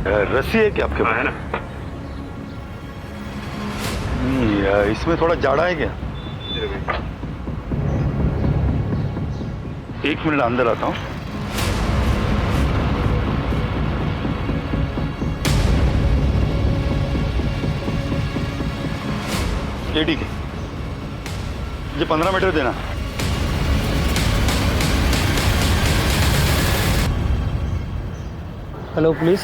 रस्सी है क्या आपके पास? है ना। इसमें थोड़ा जाड़ा है क्या? एक मिनट अंदर आता हूँ। ये ठीक है, मुझे 15 मीटर देना। Hello police.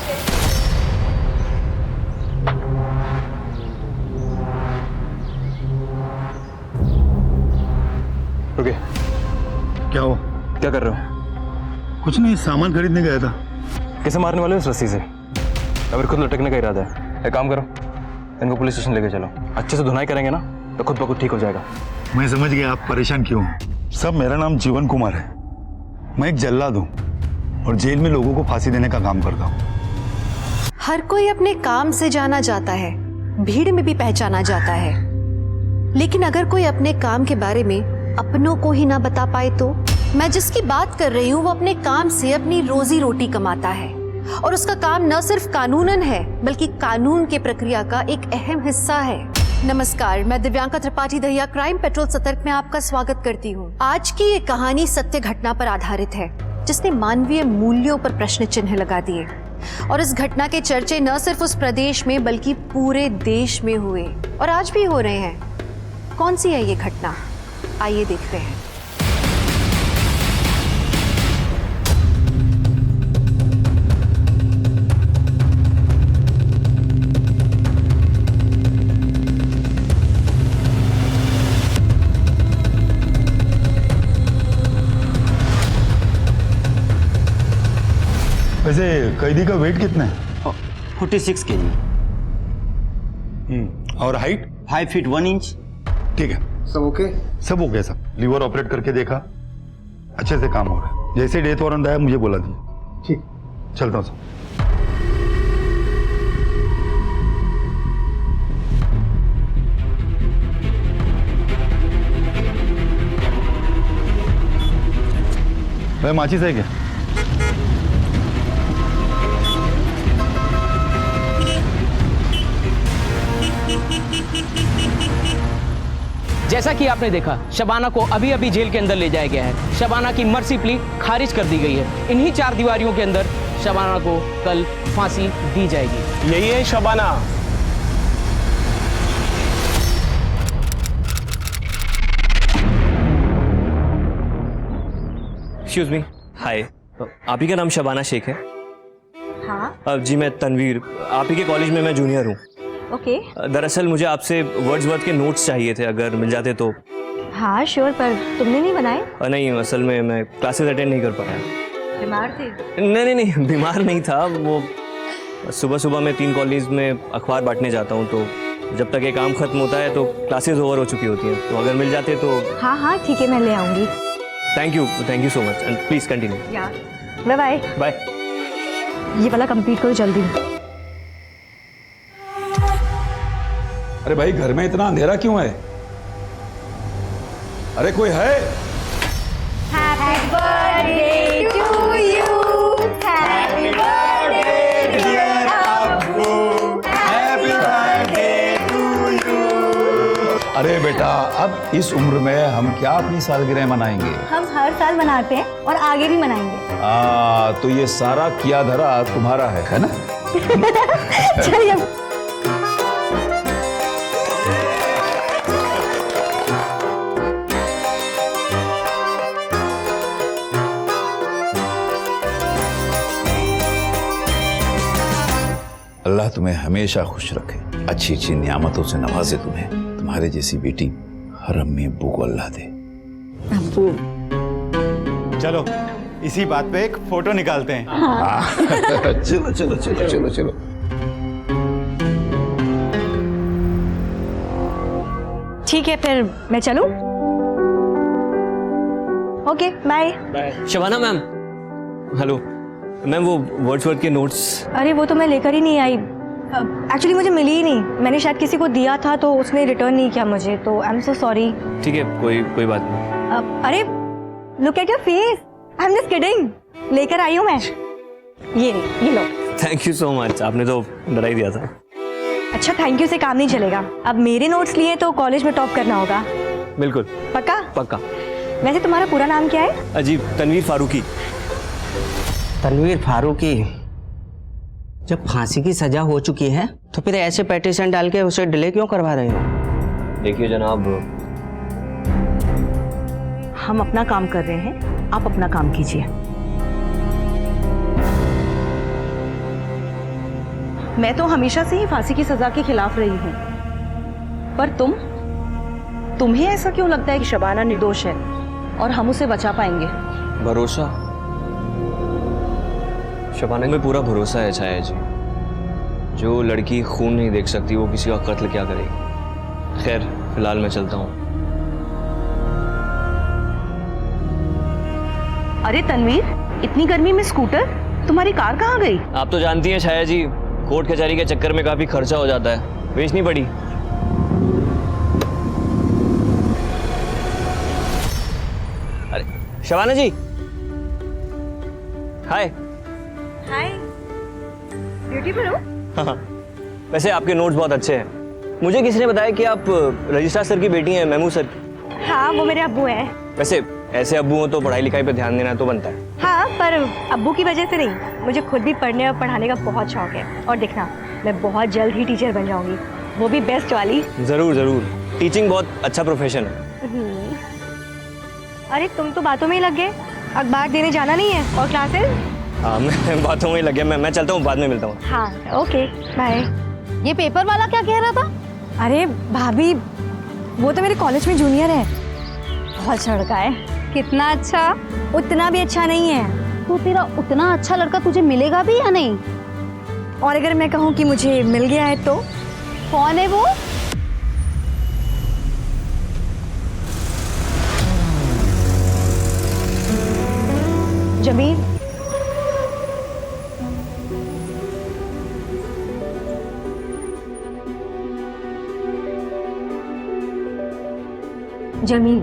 रुके। क्या हो? क्या कर रहे हो? कुछ नहीं, सामान खरीदने गया था। किसे मारने वाले हो इस रस्सी से? अगर खुद लटकने का इरादा है, एक काम करो, इनको पुलिस स्टेशन लेके चलो। अच्छे से धुनाई करेंगे ना तो खुद ब खुद ठीक हो जाएगा। मैं समझ गया आप परेशान क्यों हैं। सब, मेरा नाम जीवन कुमार है। मैं एक जल्लाद हूँ और जेल में लोगों को फांसी देने का काम करता हूँ। हर कोई अपने काम से जाना जाता है, भीड़ में भी पहचाना जाता है, लेकिन अगर कोई अपने काम के बारे में अपनों को ही ना बता पाए तो? मैं जिसकी बात कर रही हूँ वो अपने काम से अपनी रोजी रोटी कमाता है और उसका काम न सिर्फ कानूनन है बल्कि कानून के प्रक्रिया का एक अहम हिस्सा है। नमस्कार, मैं दिव्यांका त्रिपाठी दहिया क्राइम पेट्रोल सतर्क में आपका स्वागत करती हूँ। आज की ये कहानी सत्य घटना पर आधारित है जिसने मानवीय मूल्यों पर प्रश्न चिन्ह लगा दिए और इस घटना के चर्चे न सिर्फ उस प्रदेश में बल्कि पूरे देश में हुए और आज भी हो रहे हैं। कौन सी है ये घटना, आइए देखते हैं। वैसे कैदी का वेट कितना है? 46 kg। और हाइट? 5 feet 1 inch। ठीक है, सब ओके? सब हो गया। सब लीवर ऑपरेट करके देखा, अच्छे से काम हो रहा है। जैसे डेथ वारंट आया मुझे बोला दिया। ठीक, चलता हूँ सर। भाई माचिस है क्या? जैसा कि आपने देखा, शबाना को अभी अभी जेल के अंदर ले जाया गया है। शबाना की मर्सी प्ली खारिज कर दी गई है। इन्हीं 4 दीवारियों के अंदर शबाना को कल फांसी दी जाएगी। यही है शबाना। एक्सक्यूज मी, हाय। आप ही का नाम शबाना शेख है? हाँ। जी मैं तनवीर, आप ही के कॉलेज में मैं जूनियर हूँ। ओके। दरअसल मुझे आपसे वर्ड्सवर्थ के नोट्स चाहिए थे, अगर मिल जाते तो। हाँ श्योर, पर तुमने नहीं बनाए? नहीं, असल में मैं क्लासेस अटेंड नहीं कर पाया। बीमार थे? नहीं, बीमार नहीं था। वो सुबह सुबह मैं 3 कॉलेज में अखबार बांटने जाता हूँ, तो जब तक ये काम खत्म होता है तो क्लासेस ओवर हो चुकी होती हैं, तो अगर मिल जाते तो। हाँ हाँ ठीक है, मैं ले आऊँगी। Thank you so much and please continue. Bye bye. Bye. ये वाला कंप्लीट करो जल्दी। अरे भाई, घर में इतना अंधेरा क्यों है? अरे कोई है? Happy birthday to you, happy birthday dear अब्बू, हैप्पी बर्थडे टू यू। अरे बेटा, अब इस उम्र में हम क्या अपनी सालगिरह मनाएंगे? हम हर साल मनाते हैं और आगे भी मनाएंगे। तो ये सारा किया धरा तुम्हारा है ना? चलिए। अल्लाह तुम्हें हमेशा खुश रखे, अच्छी अच्छी नियामतों से नवाजे तुम्हें। तुम्हारे जैसी बेटी हर अम्मी अब्बू को अल्लाह दे। अब्बू। चलो इसी बात पे एक फोटो निकालते हैं। चलो चलो चलो चलो चलो। ठीक है, फिर मैं चलूं? Okay bye. Shabana ma'am, hello ma'am, वो वर्ड्सवर्थ के नोट्स। अरे वो तो मैं लेकर ही नहीं आई। एक्चुअली मुझे मिली ही नहीं। मैंने शायद किसी को दिया था तो उसने रिटर्न नहीं किया मुझे, तो आई एम सो सॉरी। ठीक है, कोई बात नहीं। अरे look at your face, I am just kidding. लेकर आई हूँ मैं। ये लो। थैंक यू सो मच, आपने तो डरा ही दिया था। अच्छा, थैंक यू से काम नहीं चलेगा। अब मेरे नोट्स लिए तो कॉलेज में टॉप करना होगा। बिल्कुल पक्का? पक्का। वैसे तुम्हारा पूरा नाम क्या है? अजीब, तनवीर फारूकी। तनवीर फारूकी, जब फांसी की सजा हो चुकी है तो फिर ऐसे पेटिशन डाल के उसे डिले क्यों करवा रहे हो? देखिए जनाब, हम अपना काम कर रहे हैं, आप अपना काम कीजिए। मैं तो हमेशा से ही फांसी की सजा के खिलाफ रही हूं, पर तुम्हें ऐसा क्यों लगता है कि शबाना निर्दोष है और हम उसे बचा पाएंगे? भरोसा, शबाना में पूरा भरोसा है छाया जी। जो लड़की खून नहीं देख सकती वो किसी का कत्ल क्या करेगी। खैर, फिलहाल मैं चलता हूँ। अरे तनवीर, इतनी गर्मी में स्कूटर? तुम्हारी कार कहाँ गई? आप तो जानती हैं छाया जी, कोर्ट कचहरी के चक्कर में काफी खर्चा हो जाता है, बेचनी पड़ी। अरे शबाना जी, हाय। हाय, ब्यूटीफुल हो। हाँ, वैसे आपके नोट्स बहुत अच्छे हैं। मुझे किसी ने बताया कि आप रजिस्ट्रार सर की बेटी हैं, महमूद सर। हाँ, वो मेरे अब्बू हैं। वैसे ऐसे अब्बू हो तो पढ़ाई लिखाई पे ध्यान देना तो बनता है। हाँ, पर अब्बू की वजह से नहीं, मुझे खुद भी पढ़ने और पढ़ाने का बहुत शौक है। और देखना, मैं बहुत जल्द ही टीचर बन जाऊंगी, वो भी बेस्ट वाली। जरूर जरूर, टीचिंग बहुत अच्छा प्रोफेशन है। अरे तुम तो बातों में ही लग गए, अखबार देने जाना नहीं है और क्लासेस? हाँ, मैं बातों में ही लग गया। मैं चलता हूँ, बाद में मिलता हूँ। हाँ, ओके, बाय। ये पेपर वाला क्या कह रहा था? अरे भाभी, वो तो मेरे कॉलेज में जूनियर है, बहुत अच्छा लड़का है। कितना अच्छा? उतना भी अच्छा नहीं है। तो तेरा उतना अच्छा लड़का तुझे मिलेगा भी या नहीं? और अगर मैं कहूँ कि मुझे मिल गया है तो? कौन है वो? जमील। जमील,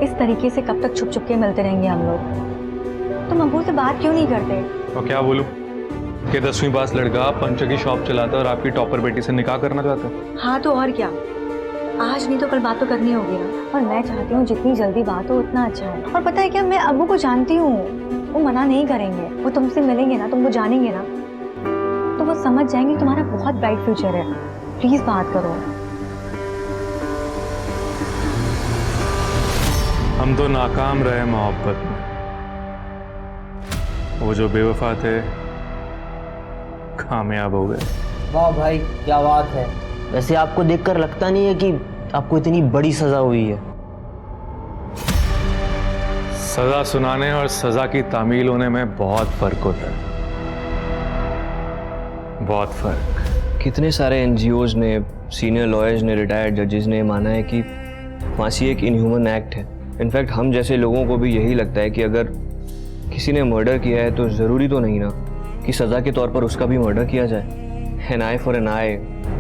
इस तरीके से कब तक छुप छुप के मिलते रहेंगे हम लोग? तुम अब्बू से बात क्यों नहीं करते? और क्या बोलूं कि 10वीं पास लड़का पंचर की शॉप चलाता है और आपकी टॉपर बेटी से निकाह करना चाहता है। हाँ तो और क्या, आज नहीं तो कल बात तो करनी होगी ना। और मैं चाहती हूँ जितनी जल्दी बात हो उतना अच्छा है। और पता है क्या, मैं अब्बू को जानती हूँ, वो मना नहीं करेंगे। वो तुमसे मिलेंगे ना, तुमको जानेंगे ना, तो वो समझ जाएंगे तुम्हारा बहुत ब्राइट फ्यूचर है। प्लीज बात करो। हम तो नाकाम रहे मोहब्बत में। वो जो बेवफा थे कामयाब हो गए। वाह भाई, क्या बात है। वैसे आपको देखकर लगता नहीं है कि आपको इतनी बड़ी सजा हुई है? सजा सुनाने और सजा की तामील होने में बहुत फर्क होता है, बहुत फर्क। कितने सारे एनजीओज ने, सीनियर लॉयर्स ने, रिटायर्ड जजेस ने माना है कि फांसी एक इनह्यूमन एक्ट है। इनफैक्ट हम जैसे लोगों को भी यही लगता है कि अगर किसी ने मर्डर किया है तो ज़रूरी तो नहीं ना कि सज़ा के तौर पर उसका भी मर्डर किया जाए। एन आई फॉर एन आई,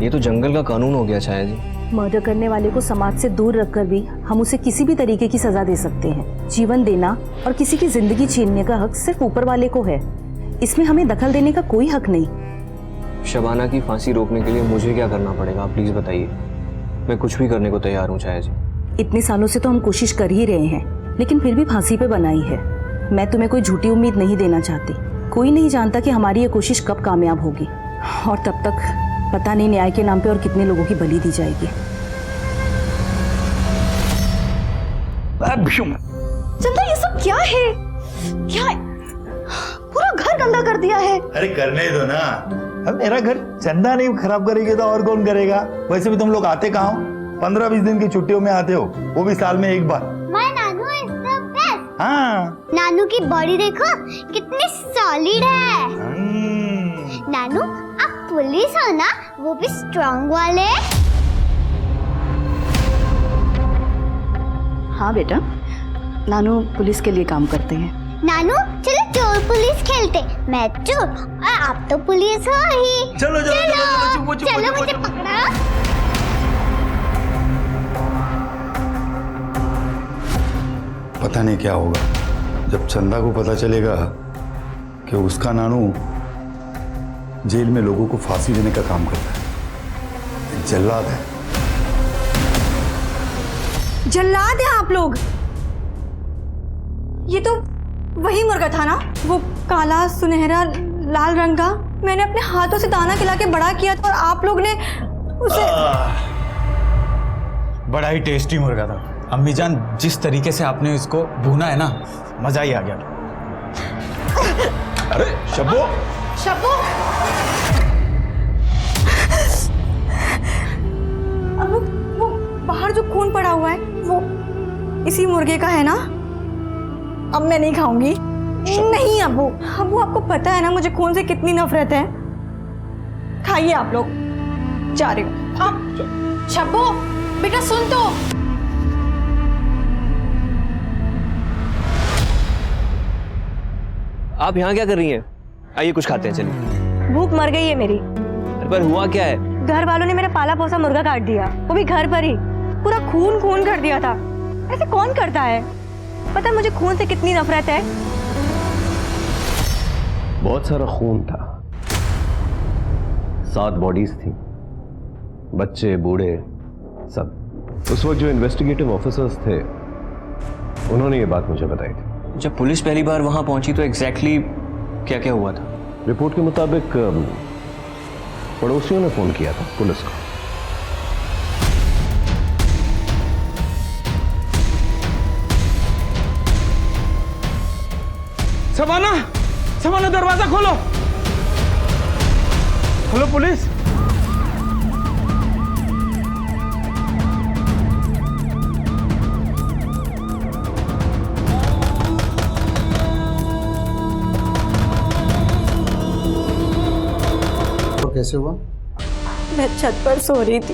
ये तो जंगल का कानून हो गया शायद जी। मर्डर करने वाले को समाज से दूर रखकर भी हम उसे किसी भी तरीके की सजा दे सकते हैं। जीवन देना और किसी की जिंदगी छीनने का हक सिर्फ ऊपर वाले को है, इसमें हमें दखल देने का कोई हक नहीं। शबाना की फांसी रोकने के लिए मुझे क्या करना पड़ेगा, प्लीज़ बताइए। मैं कुछ भी करने को तैयार हूँ छाया जी। इतने सालों से तो हम कोशिश कर ही रहे हैं, लेकिन फिर भी फांसी पे बनाई है। मैं तुम्हें कोई झूठी उम्मीद नहीं देना चाहती। कोई नहीं जानता कि हमारी ये कोशिश कब कामयाब होगी, और तब तक पता नहीं न्याय के नाम पे और कितने लोगों की बलि दी जाएगी। चंदा, ये सब क्या है? क्या है? पूरा घर गंदा कर दिया है। अरे करने दो ना, अब मेरा घर चंदा नहीं खराब करेगी तो और कौन करेगा? वैसे भी तुम लोग आते कहाँ हो? 15-20 दिन की छुट्टियों में आते हो, वो भी साल में एक बार। My Nanu is the best। हाँ, नानू की बॉडी देखो कितनी सॉलिड है। नानू, आप पुलिस हो ना, वो भी स्ट्रॉन्ग वाले। हाँ बेटा, नानू पुलिस के लिए काम करते हैं। नानू, चलो चोर पुलिस खेलते। मैं चोर और आप तो पुलिस हो ही। चलो चलो चलो चलो, चलो मुझे पकड़ो। पता नहीं क्या होगा जब चंदा को पता चलेगा कि उसका नानू जेल में लोगों को फांसी देने का काम करता है, एक जल्लाद है। जल्लाद हैं आप लोग? ये तो वही मुर्गा था ना, वो काला सुनहरा लाल रंग का। मैंने अपने हाथों से दाना खिला के बड़ा किया था और आप लोग ने उसे बड़ा ही टेस्टी मुर्गा था अम्मी जान। जिस तरीके से आपने इसको भूना है ना, मजा ही आ गया। अरे शब्बू, शब्बू, अब वो बाहर जो खून पड़ा हुआ है वो इसी मुर्गे का है ना? अब मैं नहीं खाऊंगी। नहीं अब्बू, अब्बू आपको पता है ना मुझे खून से कितनी नफरत है। खाइए आप लोग, जा रही हूँ। शब्बू बेटा सुन तो। आप यहाँ क्या कर रही हैं? आइए कुछ खाते हैं, चलिए। भूख मर गई है मेरी। पर हुआ क्या है? घर वालों ने मेरा पाला पोसा मुर्गा काट दिया, वो भी घर पर ही। पूरा खून खून कर दिया था। ऐसे कौन करता है? पता है मुझे खून से कितनी नफरत है। बहुत सारा खून था, 7 बॉडीज थी, बच्चे बूढ़े सब। उस वक्त जो इन्वेस्टिगेटिव ऑफिसर्स थे उन्होंने ये बात मुझे बताई थी। जब पुलिस पहली बार वहां पहुंची तो एग्जैक्टली क्या क्या हुआ था? रिपोर्ट के मुताबिक पड़ोसियों ने फोन किया था पुलिस को। शबाना, शबाना दरवाजा खोलो। Hello police. कैसे हुआ? मैं छत पर सो रही थी,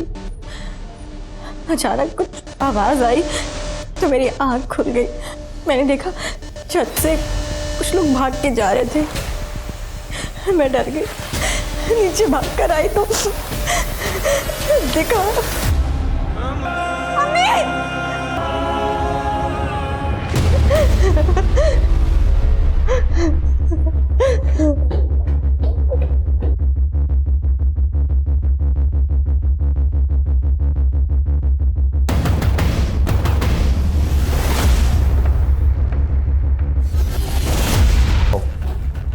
अचानक कुछ आवाज आई तो मेरी आंख खुल गई। मैंने देखा छत से कुछ लोग भाग के जा रहे थे। मैं डर गई, नीचे भाग कर आई तो देखा मम्मी।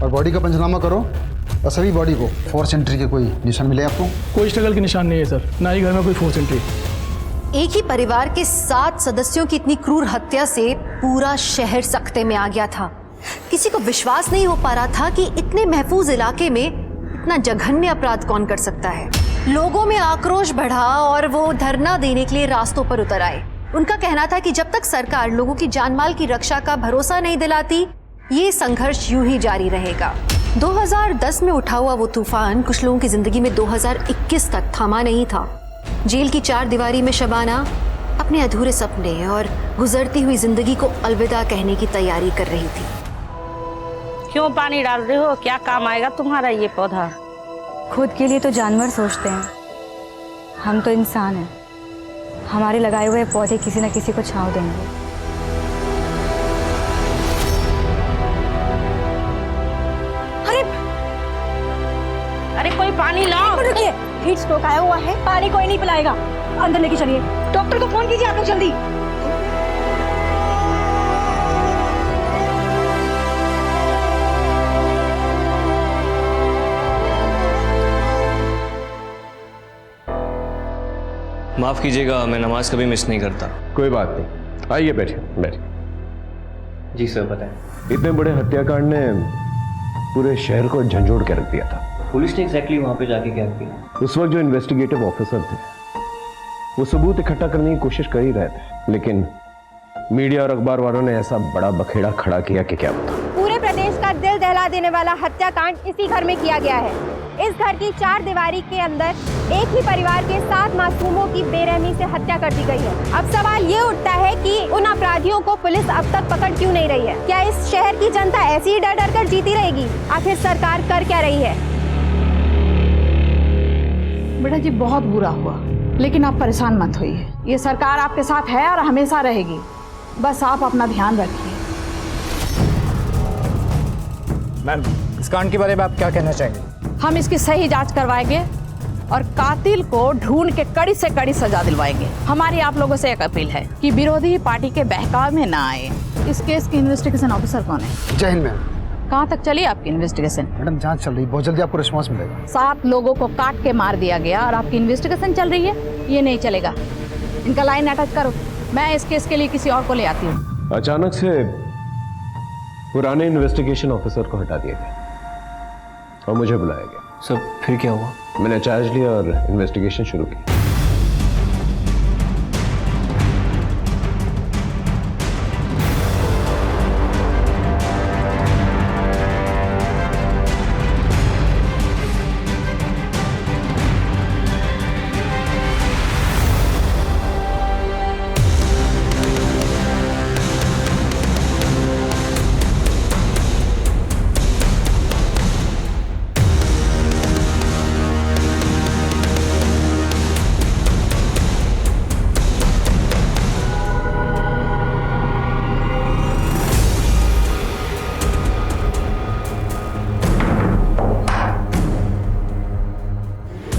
और बॉडी का पंचनामा करो और सभी बॉडी को फोर्स एंट्री के कोई निशान मिले आपको? कोई स्ट्रगल के निशान नहीं है सर, ना ही घर में कोई फोर्स एंट्री। एक ही परिवार के 7 सदस्यों की इतनी क्रूर हत्या से पूरा शहर सख्ते में आ गया था। किसी को विश्वास नहीं हो पा रहा था कि इतने महफूज इलाके में इतना जघन्य अपराध कौन कर सकता है। लोगों में आक्रोश बढ़ा और वो धरना देने के लिए रास्तों पर उतर आए। उनका कहना था कि जब तक सरकार लोगों की जानमाल की रक्षा का भरोसा नहीं दिलाती, ये संघर्ष यूं ही जारी रहेगा। 2010 में उठा हुआ वो तूफान कुछ लोगों की जिंदगी में 2021 तक थमा नहीं था। जेल की 4 दीवारी में शबाना अपने अधूरे सपने और गुजरती हुई जिंदगी को अलविदा कहने की तैयारी कर रही थी। क्यों पानी डाल रहे हो? क्या काम आएगा तुम्हारा ये पौधा? खुद के लिए तो जानवर सोचते हैं, हम तो इंसान हैं। हमारे लगाए हुए पौधे किसी न किसी को छांव देंगे। अरे कोई पानी लाओ। रुकिए, हीट स्ट्रोक आया हुआ है, पानी कोई नहीं पिलाएगा। अंदर लेके चलिए, डॉक्टर को फोन कीजिए आप लोग जल्दी। माफ कीजिएगा, मैं नमाज कभी मिस नहीं करता। कोई बात नहीं, आइए बैठिए बैठिए। जी सर बताएं। इतने बड़े हत्याकांड ने पूरे शहर को झंझोड़ के रख दिया था। पुलिस ने एग्जैक्टली वहां पे जाके क्या किया? उस वक्त जो इन्वेस्टिगेटिव ऑफिसर थे वो सबूत इकट्ठा करने की कोशिश कर ही रहे थे, लेकिन मीडिया और अखबार वालों ने ऐसा बड़ा बखेड़ा खड़ा किया कि क्या बता। पूरे प्रदेश का दिल दहला देने वाला हत्याकांड इसी घर में किया गया है। इस घर की 4 दीवारी के अंदर एक ही परिवार के 7 मासूमों की बेरहमी से हत्या कर दी गई है। अब सवाल ये उठता है कि उन अपराधियों को पुलिस अब तक पकड़ क्यों नहीं रही है? क्या इस शहर की जनता ऐसी ही डर डर कर जीती रहेगी? आखिर सरकार कर क्या रही है? बेटा जी बहुत बुरा हुआ, लेकिन आप परेशान मत होइए। ये सरकार आपके साथ है और हमेशा रहेगी। बस आप अपना ध्यान रखिए। मैम इस कांड के बारे में आप क्या कहना चाहेंगे? हम इसकी सही जांच करवाएंगे और कातिल को ढूंढ के कड़ी से कड़ी सजा दिलवाएंगे। हमारी आप लोगों से एक अपील है कि विरोधी पार्टी के बहकाव में ना आए। इस केस की इन्वेस्टिगेशन ऑफिसर कौन है? जय हिंद मैम। कहाँ तक चली आपकी इन्वेस्टिगेशन? मैडम जांच चल रही, बहुत जल्दी आपको रिस्पॉन्स मिलेगा। 7 लोगों को काट के मार दिया गया और आपकी इन्वेस्टिगेशन चल रही है, ये नहीं चलेगा। इनका लाइन अटैच करो, मैं इस केस के लिए किसी और को ले आती हूँ। अचानक से पुराने इन्वेस्टिगेशन ऑफिसर को हटा दिया गया और मुझे बुलाया गया। सर फिर क्या हुआ? मैंने चार्ज लिया और इन्वेस्टिगेशन शुरू की।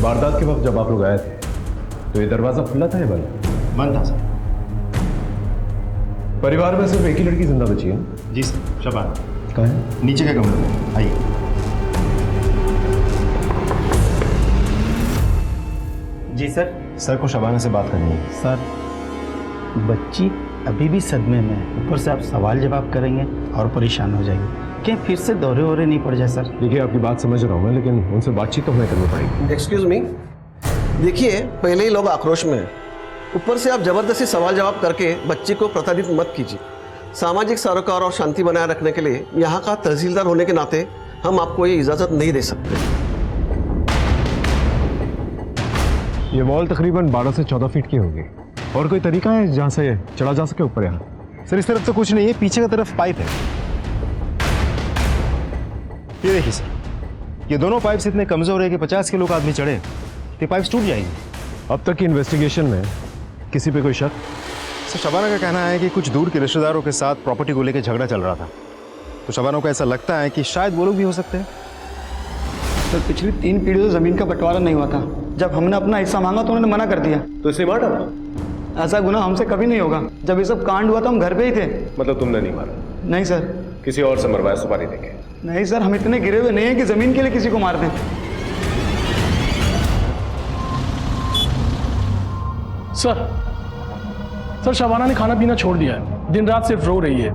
वारदात के वक्त जब आप लोग आए थे तो ये दरवाजा खुला था या बंद था? सर परिवार में सिर्फ एक ही लड़की जिंदा बची है? जी सर, शबाना। कहाँ है? नीचे के कमरे में, आइए। जी सर। सर को शबाना से बात करनी है। सर बच्ची अभी भी सदमे में है, ऊपर से आप सवाल जवाब करेंगे और परेशान हो जाएंगे। क्या फिर से दौरे वोरे नहीं पड़ जाए सर? देखिए आपकी बात समझ रहा हूँ मैं, लेकिन उनसे बातचीत तो हमें करनी पड़ेगी। एक्सक्यूज मी, देखिए पहले ही लोग आक्रोश में हैं, ऊपर से आप जबरदस्ती सवाल जवाब करके बच्ची को प्रताड़ित मत कीजिए। सामाजिक सरोकार और शांति बनाए रखने के लिए यहाँ का तहसीलदार होने के नाते हम आपको ये इजाज़त नहीं दे सकते। ये वॉल तकरीबन 12 से 14 फीट की होगी। और कोई तरीका है जहाँ से चढ़ा जा सके ऊपर? यहाँ सर इस तरफ तो कुछ नहीं है, पीछे की तरफ पाइप है। ये देखिए सर, ये दोनों पाइप्स इतने कमजोर है कि 50 किलो का आदमी चढ़े तो पाइप्स टूट जाएंगे। अब तक की इन्वेस्टिगेशन में किसी पे कोई शक? सर शबाना का कहना है कि कुछ दूर के रिश्तेदारों के साथ प्रॉपर्टी को लेकर झगड़ा चल रहा था, तो शबाना को ऐसा लगता है कि शायद वो लोग भी हो सकते हैं। सर पिछली 3 पीढ़ियों से जमीन का बंटवारा नहीं हुआ था। जब हमने अपना हिस्सा मांगा तो उन्होंने मना कर दिया। तो इसे मार डाला? ऐसा गुनाह हमसे कभी नहीं होगा। जब ये सब कांड हुआ था हम घर पे ही थे। मतलब तुमने नहीं मारा? नहीं सर। किसी और से मरवाया सुपारी देके? नहीं सर, हम इतने गिरे हुए नहीं हैं कि जमीन के लिए किसी को मार दें। सर शबाना ने खाना पीना छोड़ दिया है, दिन रात सिर्फ रो रही है।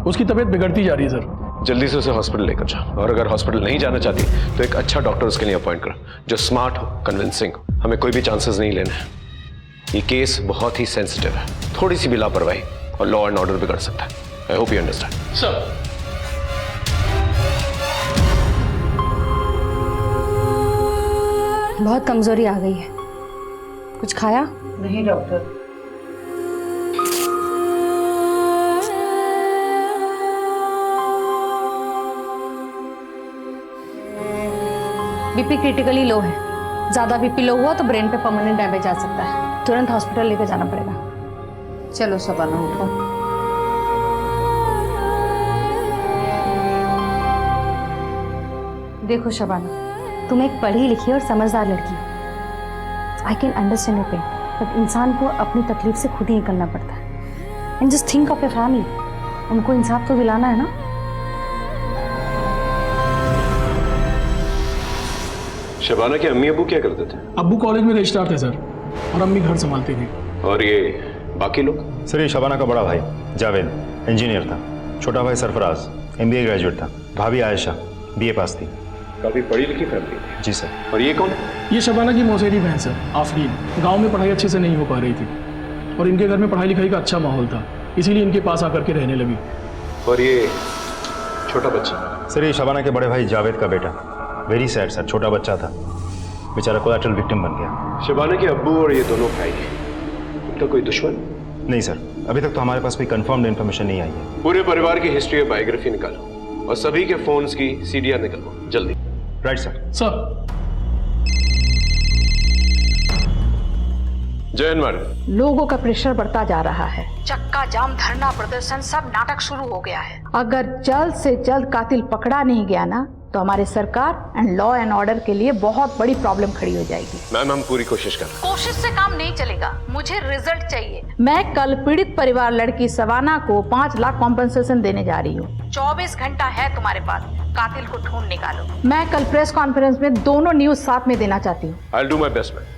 उसकी तबीयत बिगड़ती जा रही है सर। जल्दी से उसे हॉस्पिटल लेकर जा, और अगर हॉस्पिटल नहीं जाना चाहती तो एक अच्छा डॉक्टर उसके लिए अपॉइंट कर, जो स्मार्ट हो, कन्विंसिंग। हमें कोई भी चांसेस नहीं लेने हैं। ये केस बहुत ही सेंसिटिव है, थोड़ी सी भी लापरवाही और लॉ एंड ऑर्डर बिगड़ सकता है। I hope you understand. Sir बहुत कमजोरी आ गई है। कुछ खाया? नहीं डॉक्टर। बीपी क्रिटिकली लो है। ज़्यादा बीपी लो हुआ तो ब्रेन पे परमानेंट डैमेज आ सकता है। तुरंत हॉस्पिटल लेकर जाना पड़ेगा। चलो शबाना उठो। देखो शबाना, तुम एक पढ़ी लिखी और समझदार लड़की हो। I can understand your pain, but इंसान को अपनी तकलीफ से खुद ही निकलना पड़ता है। And just think of your family. उनको इंसाफ तो दिलाना है ना। शबाना के अम्मी अबू क्या करते थे? अब्बू कॉलेज में रजिस्ट्रार थे सर, और अम्मी घर संभालती थी। और ये बाकी लोग? सर ये शबाना का बड़ा भाई जावेद इंजीनियर था, छोटा भाई सरफराज MBA ग्रेजुएट था, भाभी आयशा BA पास थी। काफी पढ़ी लिखी फैमिली है। जी सर। और ये कौन? ये शबाना की मौसेरी बहन सर, आफरीन। गांव में पढ़ाई अच्छे से नहीं हो पा रही थी और इनके घर में पढ़ाई लिखाई का अच्छा माहौल था, इसीलिए इनके पास आकर के रहने लगी। और ये छोटा बच्चा? सर ये शबाना के बड़े भाई जावेद का बेटा। वेरी सैड सर, छोटा बच्चा था, बेचारा कोलैटरल विक्टिम बन गया। शबाना के अब्बू और ये दोनों भाई, उनका कोई दुश्मन? नहीं सर, अभी तक तो हमारे पास कोई कंफर्म्ड इन्फॉर्मेशन नहीं आई है। पूरे परिवार की हिस्ट्री और बायोग्राफी निकालो और सभी के फोन्स की CDR निकालो जल्दी। Right sir. सर जय हिंद मैडम। लोगों का प्रेशर बढ़ता जा रहा है। चक्का जाम, धरना प्रदर्शन, सब नाटक शुरू हो गया है। अगर जल्द से जल्द कातिल पकड़ा नहीं गया ना तो हमारे सरकार एंड लॉ एंड ऑर्डर के लिए बहुत बड़ी प्रॉब्लम खड़ी हो जाएगी। मैम हम पूरी कोशिश कर रहे हैं। कोशिश से काम नहीं चलेगा, मुझे रिजल्ट चाहिए। मैं कल पीड़ित परिवार लड़की सवाना को 5 लाख कॉम्पेंसेशन देने जा रही हूँ। 24 घंटा है तुम्हारे पास, कातिल को ढूंढ निकालो। मैं कल प्रेस कॉन्फ्रेंस में दोनों न्यूज साथ में देना चाहती हूँ। I'll do my best, ma'am.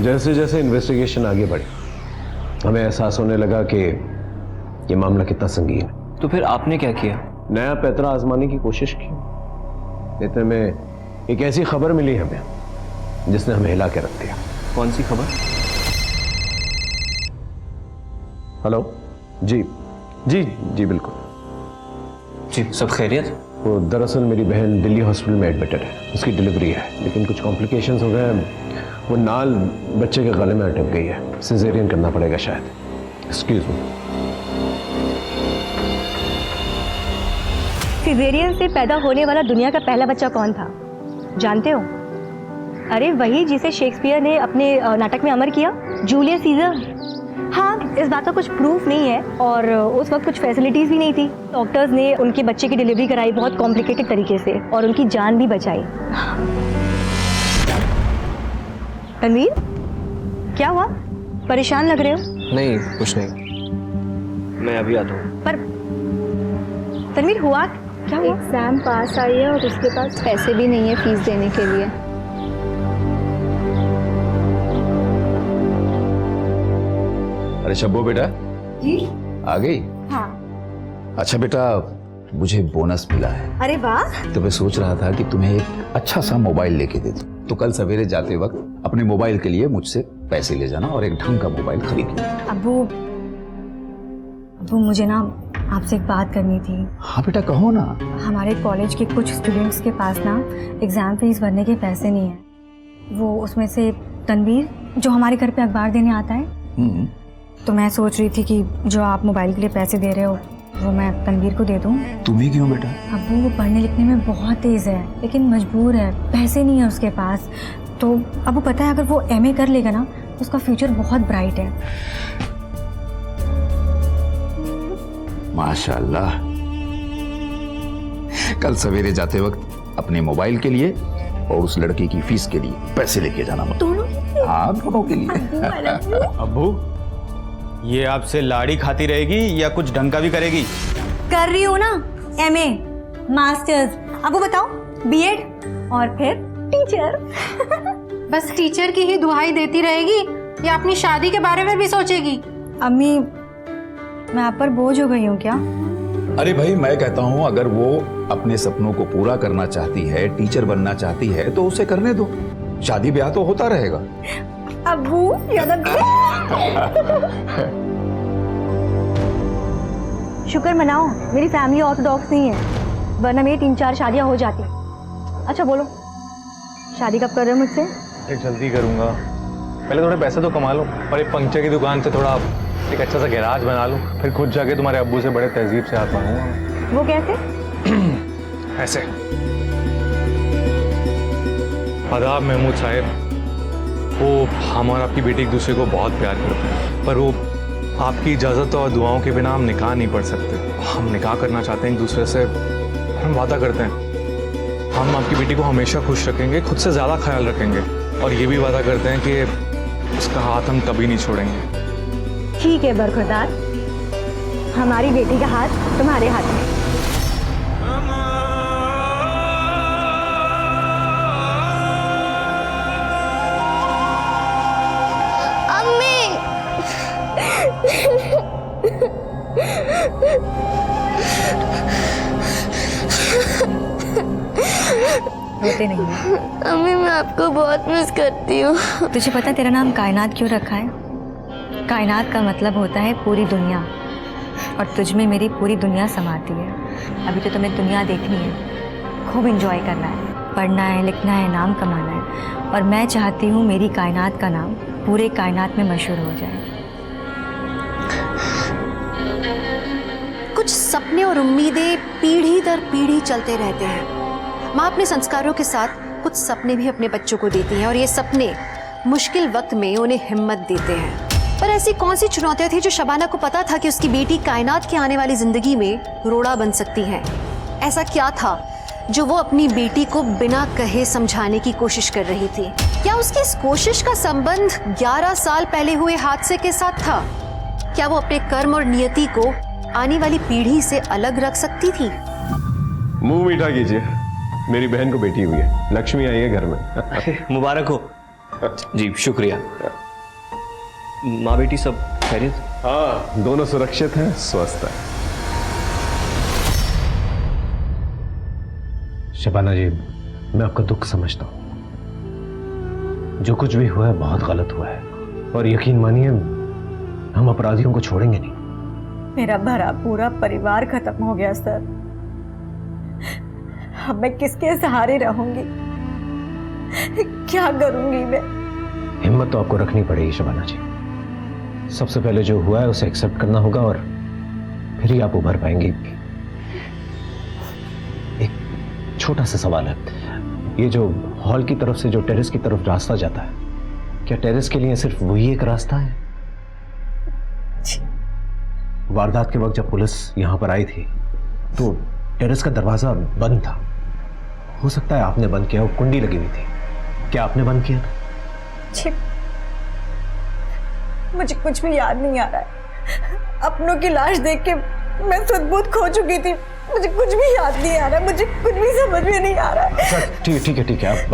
जैसे जैसे इन्वेस्टिगेशन आगे बढ़ी हमें एहसास होने लगा कि ये मामला कितना संगीन है। तो फिर आपने क्या किया? नया पैतरा आजमाने की कोशिश की। इतने में एक ऐसी खबर मिली हमें जिसने हमें हिला के रख दिया। कौन सी खबर? हेलो जी जी जी बिल्कुल जी, सब खैरियत? वो दरअसल मेरी बहन दिल्ली हॉस्पिटल में एडमिटेड है, उसकी डिलीवरी है, लेकिन कुछ कॉम्प्लिकेशंस हो गए हैं। वो नाल बच्चे के गले में अटक गई है, सिजेरियन करना पड़ेगा शायद। Excuse me. सिजेरियन से पैदा होने वाला दुनिया का पहला बच्चा कौन था जानते हो? अरे वही जिसे शेक्सपियर ने अपने नाटक में अमर किया, जूलियस सीजर। हाँ, इस बात का कुछ प्रूफ नहीं है और उस वक्त कुछ फैसिलिटीज भी नहीं थी। डॉक्टर्स ने उनके बच्चे की डिलीवरी कराई बहुत कॉम्प्लिकेटेड तरीके से और उनकी जान भी बचाई। तनवीर, क्या हुआ? परेशान लग रहे हो? नहीं, कुछ नहीं, मैं अभी आता हूँ। पर तनवीर हुआ क्या? एग्जाम पास आई है और उसके पास पैसे भी नहीं है फीस देने के लिए। अरे शब्बो बेटा जी आ गई? हाँ। अच्छा बेटा, मुझे बोनस मिला है। अरे वाह। तो मैं सोच रहा था कि तुम्हें एक अच्छा सा मोबाइल लेके दे दूं, तो कल सवेरे जाते वक्त अपने मोबाइल के लिए मुझसे पैसे ले जाना और एक ढंग का मोबाइल खरीद लेना। अब्बू मुझे ना आपसे एक बात करनी थी। हाँ बेटा कहो ना। हमारे कॉलेज के कुछ स्टूडेंट्स के पास ना एग्जाम फीस भरने के पैसे नहीं है। वो उसमें से तनवीर जो हमारे घर पे अखबार देने आता है, तो मैं सोच रही थी कि जो आप मोबाइल के लिए पैसे दे रहे हो वो मैं तनवीर को दे दूं। तुम्हें क्यों बेटा? अब्बू वो पढ़ने लिखने में बहुत तेज है लेकिन मजबूर है, पैसे नहीं है उसके पास। तो अब्बू पता है अगर वो एमए कर लेगा ना तो उसका फ्यूचर बहुत ब्राइट है। माशाल्लाह। कल सवेरे जाते वक्त अपने मोबाइल के लिए और उस लड़की की फीस के लिए पैसे लेके जाना। दोनों? हाँ दोनों के लिए। अब्बू ये आपसे लाड़ी खाती रहेगी या कुछ ढंग का भी करेगी? कर रही हूँ ना, एमए, मास्टर्स, अब वो बताओ बीएड और फिर टीचर। बस टीचर की ही दुहाई देती रहेगी या अपनी शादी के बारे में भी सोचेगी? अम्मी मैं आप पर बोझ हो गई हूँ क्या? अरे भाई मैं कहता हूँ अगर वो अपने सपनों को पूरा करना चाहती है, टीचर बनना चाहती है तो उसे करने दो, शादी ब्याह तो होता रहेगा। अब्बू शुक्र मनाओ मेरी फैमिली ऑर्थोडॉक्स नहीं है, वरना मेरी 3-4 शादियां हो जाती। अच्छा बोलो, शादी कब कर रहे हो मुझसे? एक जल्दी करूंगा, पहले थोड़े पैसे तो कमा लो और एक पंक्चर की दुकान से थोड़ा एक अच्छा सा गैराज बना लो, फिर खुद जाके तुम्हारे अब्बू से बड़े तहजीब से हाथ मांगूंगा। वो कैसे? ऐसे। आदाब महमूद साहब, वो हम और आपकी बेटी एक दूसरे को बहुत प्यार करते हैं, पर वो आपकी इजाज़त और दुआओं के बिना हम निकाह नहीं पढ़ सकते। हम निकाह करना चाहते हैं एक दूसरे से, हम वादा करते हैं हम आपकी बेटी को हमेशा खुश रखेंगे, खुद से ज़्यादा ख्याल रखेंगे और ये भी वादा करते हैं कि उसका हाथ हम कभी नहीं छोड़ेंगे। ठीक है बरखुरदार, हमारी बेटी का हाथ तुम्हारे हाथ में। रोते नहीं है। अम्मी मैं आपको बहुत मिस करती हूँ। तुझे पता है तेरा नाम कायनात क्यों रखा है? कायनात का मतलब होता है पूरी दुनिया, और तुझ में मेरी पूरी दुनिया समाती है। अभी तो तुम्हें दुनिया देखनी है, खूब एंजॉय करना है, पढ़ना है, लिखना है, नाम कमाना है, और मैं चाहती हूँ मेरी कायनात का नाम पूरे कायनात में मशहूर हो जाए। कुछ सपने और उम्मीदें पीढ़ी दर पीढ़ी चलते रहते हैं। माँ अपने संस्कारों के साथ कुछ सपने भी अपने बच्चों को देती है और ये सपने मुश्किल वक्त में उन्हें हिम्मत देते हैं। पर ऐसी कौन सी चुनौतियां थी जो शबाना को पता था कि उसकी बेटी कायनात की आने वाली जिंदगी में रोड़ा बन सकती है? ऐसा क्या था जो वो अपनी बेटी को बिना कहे समझाने की कोशिश कर रही थी? क्या उसकी इस कोशिश का संबंध 11 साल पहले हुए हादसे के साथ था? क्या वो अपने कर्म और नियति को आने वाली पीढ़ी से अलग रख सकती थी? मुंह मीठा कीजिए, मेरी बहन को बेटी हुई है, लक्ष्मी आई है घर में। मुबारक हो। जी शुक्रिया। माँ बेटी सब खैरियत? हाँ, दोनों सुरक्षित हैं, स्वस्थ हैं। शबाना जी, मैं आपका दुख समझता हूँ। जो कुछ भी हुआ है बहुत गलत हुआ है, और यकीन मानिए हम अपराधियों को छोड़ेंगे नहीं। मेरा भरा पूरा परिवार खत्म हो गया सर। अब मैं किसके सहारे रहूंगी? क्या करूंगी मैं? हिम्मत तो आपको रखनी पड़ेगी शबाना जी। सबसे पहले जो हुआ है उसे एक्सेप्ट करना होगा, और फिर ही आप उभर पाएंगी। एक छोटा सा सवाल है, ये जो हॉल की तरफ से जो टेरेस की तरफ रास्ता जाता है, क्या टेरेस के लिए सिर्फ वही एक रास्ता है? वारदात के वक्त जब पुलिस यहां पर आई थी तो टेरेस का दरवाजा बंद था। हो सकता है आपने बंद किया, वो कुंडी लगी हुई थी। क्या आपने बंद किया था? मुझे कुछ भी याद नहीं आ रहा है। अपनों की लाश देख के मैं सुध-बुध खो चुकी थी। मुझे कुछ भी याद नहीं आ रहा है, मुझे कुछ भी समझ में नहीं आ रहा है। अच्छा, ठीक है,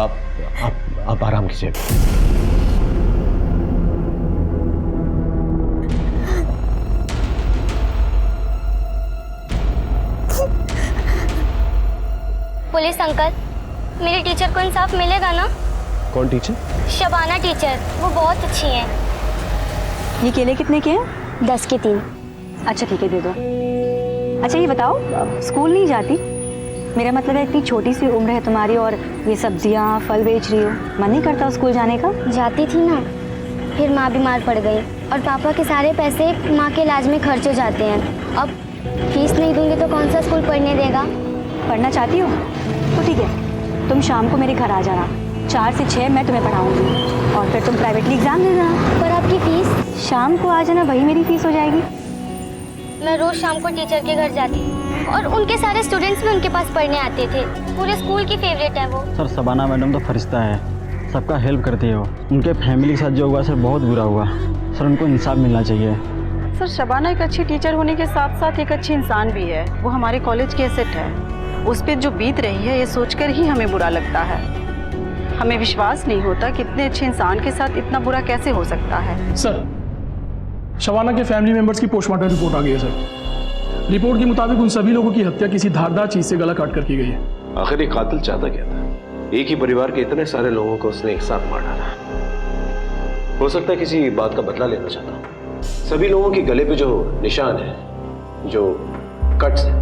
आप आराम कीजिए। पुलिस अंकल, मेरी टीचर को इंसाफ मिलेगा ना? कौन टीचर? शबाना टीचर, वो बहुत अच्छी हैं। ये केले कितने के हैं? 10 के 3। अच्छा ठीक है, दे दो। अच्छा ये बताओ, स्कूल नहीं जाती? मेरा मतलब है इतनी छोटी सी उम्र है तुम्हारी और ये सब्जियां फल बेच रही हो, मन नहीं करता स्कूल जाने का? जाती थी ना, फिर माँ बीमार पड़ गई और पापा के सारे पैसे माँ के इलाज में खर्च हो जाते हैं। अब फीस नहीं दूंगी तो कौन सा स्कूल पढ़ने देगा? पढ़ना चाहती हो तो ठीक है, तुम शाम को मेरे घर आ जाना। 4 से 6 मैं तुम्हें पढ़ाऊंगी और फिर तुम प्राइवेटली एग्जाम दे देना। पर आपकी फीस? शाम को आ जाना, वही मेरी फीस हो जाएगी। मैं रोज शाम को टीचर के घर जाती और उनके सारे स्टूडेंट्स भी उनके पास पढ़ने आते थे। पूरे स्कूल की फेवरेट है वो। सर शबाना मैडम तो फरिश्ता है, सबका हेल्प करती है वो। उनके फैमिली के साथ जो हुआ सर बहुत बुरा हुआ। सर उनको इंसाफ मिलना चाहिए। सर शबाना एक अच्छी टीचर होने के साथ साथ एक अच्छी इंसान भी है। वो हमारे कॉलेज की एसेट है। उस पर जो बीत रही है ये सोचकर ही हमें बुरा लगता है। हमें विश्वास नहीं होता कि इतने अच्छे इंसान के साथ इतना बुरा कैसे हो सकता है। सर शबाना के फैमिली मेंबर्स की पोस्टमार्टम रिपोर्ट आ गई है सर। रिपोर्ट के मुताबिक उन सभी लोगों की हत्या किसी धारदार चीज से गला काट कर की गई है। आखिर ये कातिल चाहता क्या था? एक ही परिवार के इतने सारे लोगों को उसने एक साथ मार डाला। हो सकता है किसी बात का बदला लेना चाहता हूँ। सभी लोगों के गले पे जो निशान है, जो कट्स है,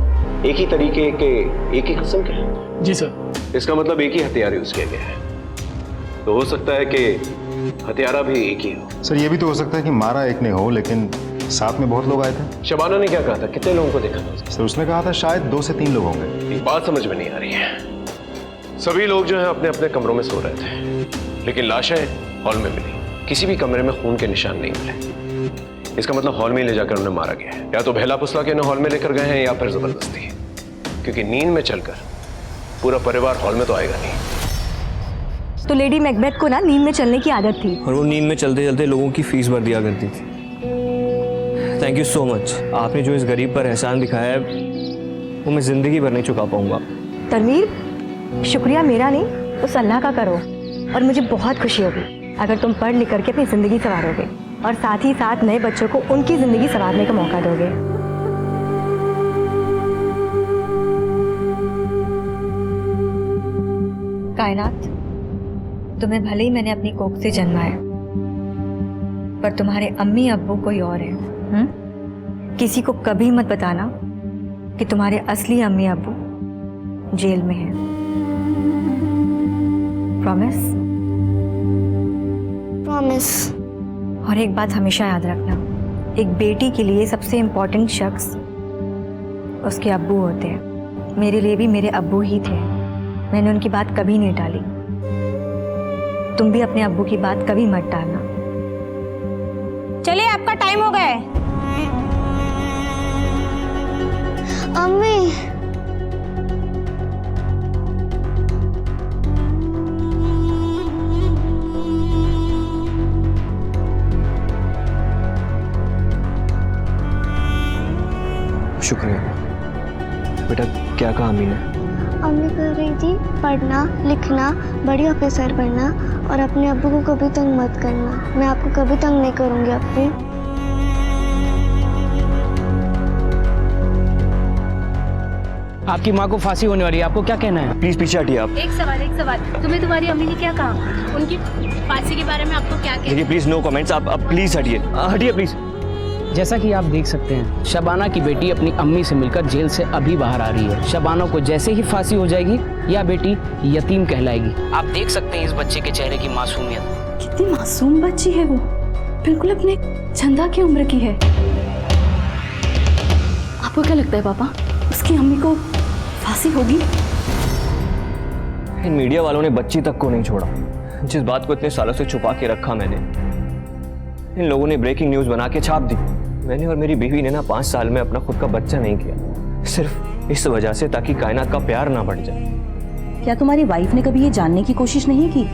एक ही तरीके के, एक ही किस्म के हैं। जी सर। इसका मतलब एक ही हथियार यूज किया गया है। तो हो सकता है कि हथियारा भी एक ही हो। सर ये भी तो हो सकता है कि मारा एक ने हो, लेकिन साथ में बहुत लोग आए थे। शबाना ने क्या कहा था? कितने लोगों को देखा था? सर उसने कहा था शायद 2 से 3 लोग होंगे। एक बात समझ में नहीं आ रही है। सभी लोग जो है अपने अपने कमरों में सो रहे थे, लेकिन लाशें हॉल में मिली। किसी भी कमरे में खून के निशान नहीं मिले। इसका मतलब हॉल में ले जाकर उन्हें मारा गया है। या तो बहला फुसला के उन्हें हॉल में लेकर गए हैं या फिर जबरदस्ती, क्योंकि नींद में चलकर पूरा परिवार हॉल में तो आएगा नहीं। तो लेडी मैकबेथ को ना नींद में चलने की आदत थी और वो नींद में चलते चलते लोगों की फीस भर दिया करती थी। Thank you so much. आपने जो इस गरीब पर एहसान दिखाया है वो मैं जिंदगी भर नहीं चुका पाऊंगा। तनवीर, शुक्रिया मेरा नहीं, उस अल्लाह का करो। और मुझे बहुत खुशी होगी अगर तुम पढ़ लिख करके अपनी जिंदगी संवारोगे और साथ ही साथ नए बच्चों को उनकी जिंदगी संवारने का मौका दोगे। कायनात, तुम्हें भले ही मैंने अपनी कोख से जन्माया, पर तुम्हारे अम्मी अब्बू कोई और है। किसी को कभी मत बताना कि तुम्हारे असली अम्मी अब्बू जेल में हैं। प्रॉमिस? प्रॉमिस। और एक बात हमेशा याद रखना, एक बेटी के लिए सबसे इम्पोर्टेंट शख्स उसके अब्बू होते हैं। मेरे लिए भी मेरे अब्बू ही थे। मैंने उनकी बात कभी नहीं टाली। तुम भी अपने अब्बू की बात कभी मत टालना। चलिए टाइम हो गए। अम्मी शुक्रिया बेटा। क्या कहा अम्मी ने? अम्मी कह रही थी पढ़ना लिखना, बड़ी ऑफिसर बनना और अपने अब्बू को कभी तंग मत करना। मैं आपको कभी तंग नहीं करूंगी अब्बू। आपकी माँ को फांसी होने वाली है, आपको क्या कहना है? प्लीज पीछे हटिए आप। एक सवाल, तुम्हें तुम्हारी अम्मी ने क्या कहा? उनकी फांसी के बारे में आपको क्या कहना देखिए प्लीज नो कमेंट्स। आप प्लीज हटिए, हटिए प्लीज। जैसा कि आप देख सकते हैं, शबाना की बेटी अपनी अम्मी से मिलकर जेल से अभी बाहर आ रही है। शबाना को जैसे ही फांसी हो जाएगी, यह बेटी यतीम कहलाएगी। आप देख सकते हैं इस बच्चे के चेहरे की मासूमियत। कितनी मासूम बच्ची है वो, बिल्कुल अपने चंदा की उम्र की है। आपको क्या लगता है पापा, उसकी अम्मी को फांसी होगी? इन मीडिया वालों ने बच्ची तक को नहीं छोड़ा। जिस बात को इतने सालों से छुपा के रखा मैंने, इन लोगों ने ब्रेकिंग न्यूज बना के छाप दी। मैंने और मेरी बीवी ने ना 5 साल में अपना खुद का बच्चा नहीं किया, सिर्फ इस वजह से ताकि कायनात का प्यार ना बढ़ जाए। क्या तुम्हारी वाइफ ने कभी ये जानने की कोशिश नहीं की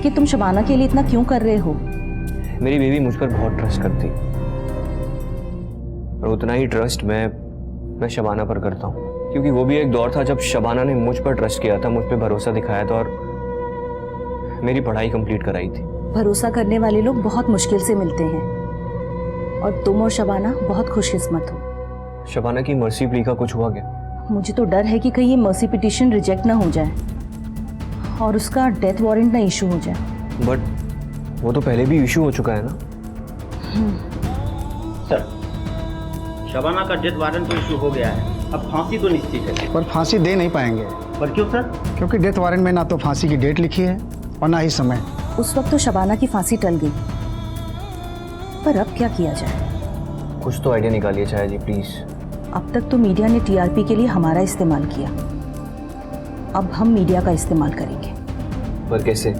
कि तुम शबाना के लिए इतना क्यों कर रहे हो? मेरी बीवी मुझ पर बहुत ट्रस्ट करती, और उतना ही ट्रस्ट मैं शबाना पर करता हूँ, क्योंकि वो भी एक दौर था जब शबाना ने मुझ पर ट्रस्ट किया था, मुझ पर भरोसा दिखाया था और मेरी पढ़ाई कंप्लीट कराई थी। भरोसा करने वाले लोग बहुत मुश्किल से मिलते हैं, और तुम और शबाना बहुत खुशकिस्मत हो। शबाना की मर्सी प्ली का कुछ हुआ क्या? मुझे तो डर है कि कहीं ये मर्सी पिटीशन रिजेक्ट ना हो जाए और उसका डेथ वारंट ना इशू हो जाए। बट वो तो पहले भी इशू हो चुका है ना। सर, शबाना का डेथ वारंट तो इशू हो गया है, अब फांसी तो निश्चित है। पर फांसी दे नहीं पाएंगे। पर क्यों सर? क्योंकि डेथ वारंट में ना तो फांसी की डेट लिखी है और ना ही समय। उस वक्त तो शबाना की फांसी टल गई, पर अब क्या किया जाए? कुछ तो आइडिया निकालिए चाहे जी प्लीज। अब तक तो मीडिया ने टीआरपी के लिए हमारा इस्तेमाल किया, अब हम मीडिया का इस्तेमाल करेंगे। पर कैसे?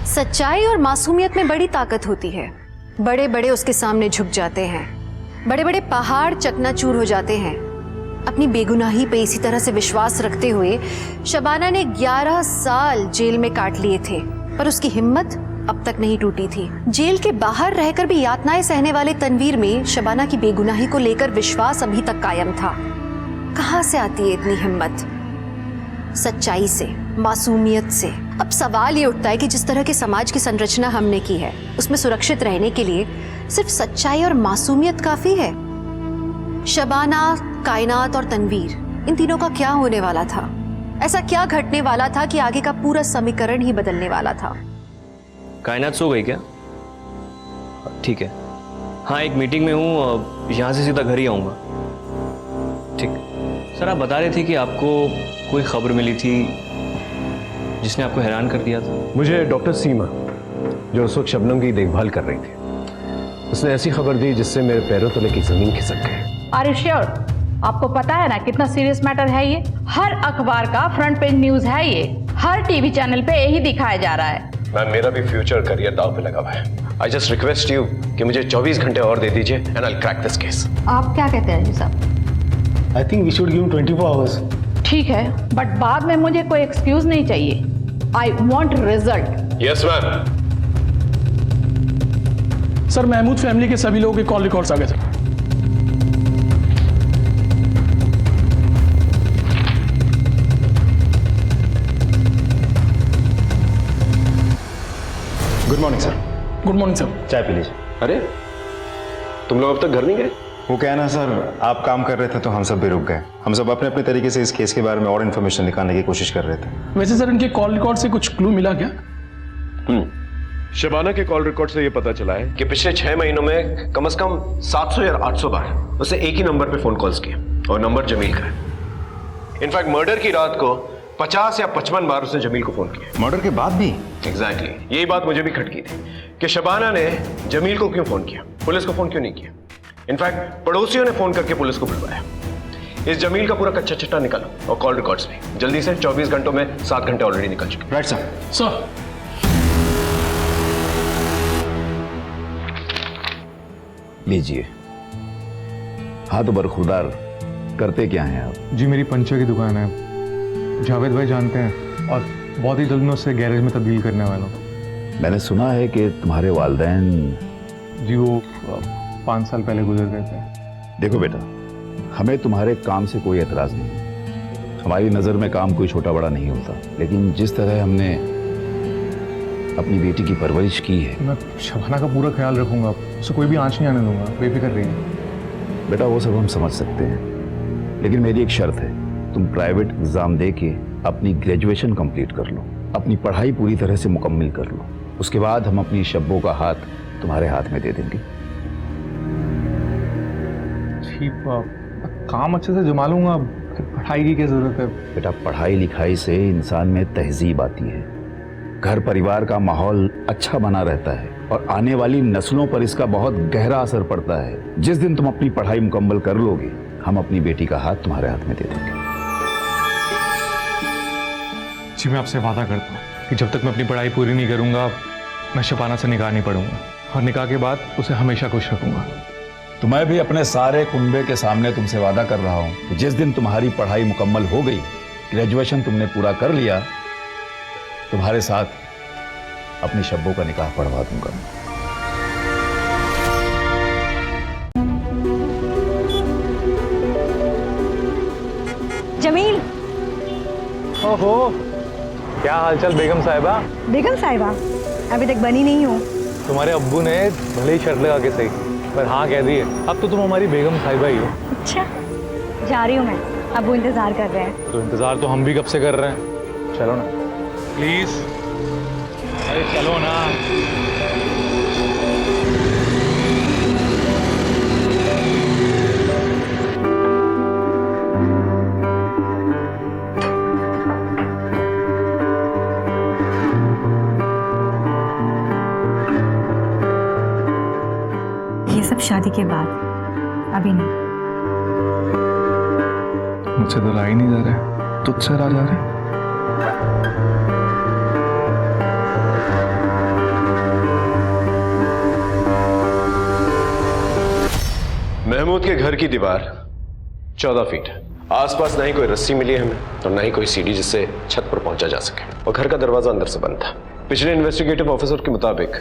सच्चाई और मासूमियत में बड़ी ताकत होती है। बड़े बड़े उसके सामने झुक जाते हैं, बड़े बड़े पहाड़ चकनाचूर हो जाते हैं। अपनी बेगुनाही पे इसी तरह से विश्वास रखते हुए शबाना ने 11 साल जेल में काट लिए थे, पर उसकी हिम्मत अब तक नहीं टूटी थी। जेल के बाहर रहकर भी यातनाएं सहने वाले तनवीर में शबाना की बेगुनाही को लेकर विश्वास अभी तक कायम था। कहां से आती है इतनी हिम्मत? सच्चाई से, मासूमियत से। अब सवाल ये उठता है कि जिस तरह के समाज की संरचना हमने की है, उसमें सुरक्षित रहने के लिए सिर्फ सच्चाई और मासूमियत काफी है? शबाना, कायनात और तनवीर, इन तीनों का क्या होने वाला था? ऐसा क्या घटने वाला था कि आगे का पूरा समीकरण ही बदलने वाला था? कायनात सो गई क्या? ठीक है, हाँ एक मीटिंग में हूँ, यहाँ से सीधा घर ही आऊँगा। ठीक सर, आप बता रहे थे कि आपको कोई खबर मिली थी जिसने आपको हैरान कर दिया था। मुझे डॉक्टर सीमा, जो उस वक्त शबनम की देखभाल कर रही थी, उसने ऐसी खबर दी जिससे मेरे पैरों तले की जमीन खिसक गई। Are you sure? आपको पता है ना कितना सीरियस मैटर है ये? हर अखबार का फ्रंट पेज न्यूज है ये, हर टीवी चैनल पे यही दिखाया जा रहा है। मैम, मेरा भी फ्यूचर करियर दांव पे लगा हुआ है। आई जस्ट रिक्वेस्ट यू कि मुझे 24 घंटे और दे दीजिए and I will crack this case. आप क्या कहते हैं जी साहब? I think we should give him 24 hours. ठीक है, बट बाद में मुझे कोई एक्सक्यूज नहीं चाहिए। I want result. Yes ma'am. Sir, Mahmood family के सभी लोगों के कॉल रिकॉर्ड्स आ गए sir. Good morning sir. Good morning sir. चाय पी लीजिए। अरे तुम लोग अब तक घर नहीं गए? वो क्या है ना सर, आप काम कर रहे थे तो हम सब भी रुक गए। हम सब अपने अपने तरीके से इस केस के बारे में और इन्फॉर्मेशन निकालने की कोशिश कर रहे थे। वैसे सर, इनके कॉल रिकॉर्ड से कुछ क्लू मिला क्या? शबाना के कॉल रिकॉर्ड से ये पता चला है कि पिछले 6 महीनों में कम से कम 700 या 800 बार उसे एक ही नंबर पे फोन कॉल्स किए, और नंबर जमील का है। इनफैक्ट मर्डर की रात को 50 या 55 बार उसने जमील को फोन किया। मर्डर के बाद भी? एग्जैक्टली यही बात मुझे भी खटकी थी कि शबाना ने जमील को क्यों फोन किया, पुलिस को फोन क्यों नहीं किया। इनफैक्ट पड़ोसियों ने फोन करके पुलिस को बुलवाया। इस जमील का पूरा कच्चा चिट्ठा निकालो और कॉल रिकॉर्ड्स भी जल्दी से। 24 घंटों में 7 घंटे ऑलरेडी निकल चुके। Right sir. सर लीजिए। हाँ तो बरखुरदार, करते क्या हैं आप? जी मेरी पंचर की दुकान है, जावेद भाई जानते हैं, और बहुत ही जल्द मैं उससे गैरेज में तब्दील करने वाला हूँ। मैंने सुना है कि तुम्हारे वालिदैन। जी वो 5 साल पहले गुजर गए थे। देखो बेटा, हमें तुम्हारे काम से कोई एतराज़ नहीं। हमारी नज़र में काम कोई छोटा बड़ा नहीं होता, लेकिन जिस तरह हमने अपनी बेटी की परवरिश की है। मैं शबाना का पूरा ख्याल रखूंगा, उसे कोई भी आंच नहीं आने दूंगा, बेफिक्र रहिए। बेटा वो सब हम समझ सकते हैं, लेकिन मेरी एक शर्त है, तुम प्राइवेट एग्जाम दे के अपनी ग्रेजुएशन कंप्लीट कर लो, अपनी पढ़ाई पूरी तरह से मुकम्मल कर लो। उसके बाद हम अपनी शब्बों का हाथ तुम्हारे हाथ में दे देंगे। ठीक, काम अच्छे से जमा लूंगा, पढ़ाई की क्या जरूरत है? बेटा पढ़ाई लिखाई से इंसान में तहजीब आती है, घर परिवार का माहौल अच्छा बना रहता है और आने वाली नस्लों पर इसका बहुत गहरा असर पड़ता है। जिस दिन तुम अपनी पढ़ाई मुकम्मल कर लोगे, हम अपनी बेटी का हाथ तुम्हारे हाथ में दे देंगे। जी मैं आपसे वादा करता हूँ कि जब तक मैं अपनी पढ़ाई पूरी नहीं करूंगा, मैं शबाना से निकाह नहीं पढ़ूंगा, और निकाह के बाद उसे हमेशा खुश रखूंगा। तो मैं भी अपने सारे कुनबे के सामने तुमसे वादा कर रहा हूँ कि जिस दिन तुम्हारी पढ़ाई मुकम्मल हो गई, ग्रेजुएशन तुमने पूरा कर लिया, तुम्हारे साथ अपनी शब्बों का निकाह पढ़वा दूंगा। जमील। ओहो, क्या हालचाल बेगम साहिबा? बेगम साहिबा अभी तक बनी नहीं हो। तुम्हारे अब्बू ने भले ही शर्त लगा के सही, पर हाँ कह दी है, अब तो तुम हमारी बेगम साहिबा ही हो। अच्छा, जा रही हूँ मैं, अब वो इंतजार कर रहे हैं। तो इंतजार तो हम भी कब से कर रहे हैं, चलो ना प्लीज। अरे चलो ना। ये सब शादी के बाद, अभी नहीं। मुझसे तो ला ही नहीं जा रहे, तुझसे ला जा रहे। महमूद के घर की दीवार 14 फीट है। आसपास ना ही कोई रस्सी मिली है हमें और ना ही कोई सीढ़ी जिससे छत पर पहुंचा जा सके, और घर का दरवाजा अंदर से बंद था। पिछले इन्वेस्टिगेटिव ऑफिसर के मुताबिक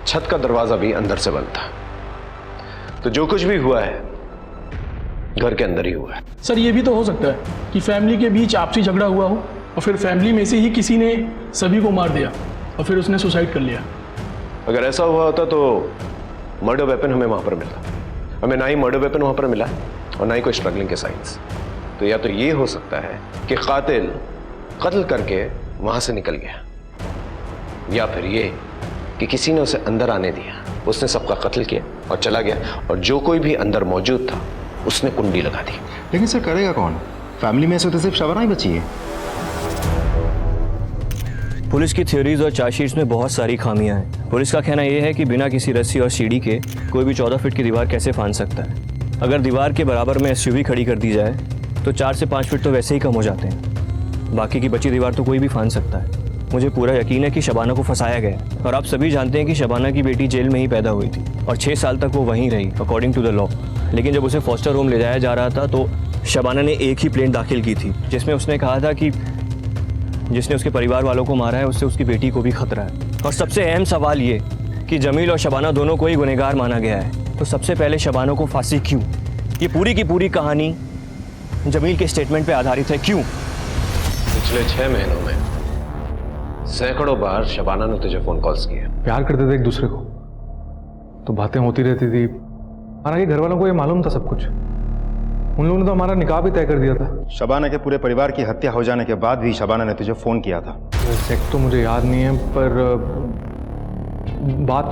छत का दरवाजा भी अंदर से बंद था। तो जो कुछ भी हुआ है घर के अंदर ही हुआ है। सर ये भी तो हो सकता है कि फैमिली के बीच आपसी झगड़ा हुआ हो और फिर फैमिली में से ही किसी ने सभी को मार दिया और फिर उसने सुसाइड कर लिया। अगर ऐसा हुआ होता तो मर्डर वेपन हमें वहां पर मिलता। हमें ना ही मर्डर वेपन वहां पर मिला और ना ही कोई स्ट्रगलिंग के साइंस। तो या तो ये हो सकता है कि कातिल कत्ल करके वहां से निकल गया, या फिर ये कि किसी ने उसे अंदर आने दिया, उसने सबका कत्ल किया और चला गया, और जो कोई भी अंदर मौजूद था उसने कुंडी लगा दी। लेकिन सर करेगा कौन? फैमिली में से तो सिर्फ शबाना ही बची है। पुलिस की थ्योरीज और चार्जशीट्स में बहुत सारी खामियां हैं। पुलिस का कहना यह है कि बिना किसी रस्सी और सीढ़ी के कोई भी 14 फीट की दीवार कैसे फांद सकता है। अगर दीवार के बराबर में एसयूवी खड़ी कर दी जाए तो 4 से 5 फीट तो वैसे ही कम हो जाते हैं। बाकी की बची दीवार तो कोई भी फांद सकता है। मुझे पूरा यकीन है कि शबाना को फंसाया गया है, और आप सभी जानते हैं कि शबाना की बेटी जेल में ही पैदा हुई थी और 6 साल तक वो वहीं रही अकॉर्डिंग टू द लॉ। लेकिन जब उसे फॉस्टर होम ले जाया जा रहा था तो शबाना ने एक ही प्लेन दाखिल की थी जिसमें उसने कहा था कि जिसने उसके परिवार वालों को मारा है उससे उसकी बेटी को भी खतरा है। और सबसे अहम सवाल ये कि जमील और शबाना दोनों को ही गुनहगार माना गया है, तो सबसे पहले शबाना को फांसी क्यों? ये पूरी की पूरी कहानी जमील के स्टेटमेंट पे आधारित है। क्यों? पिछले 6 महीनों में सैकड़ों बार शबाना ने तुझे फोन कॉल्स किए। प्यार करते थे एक दूसरे को तो बातें होती रहती थी। हालांकि घर वालों को ये मालूम था सब कुछ। उन लोगों ने तो हमारा निकाह भी तय कर दिया था। शबाना के पूरे परिवार की हत्या हो जाने के बाद भी शबाना ने तुझे फोन किया था। एग्जैक्ट तो मुझे याद नहीं है, पर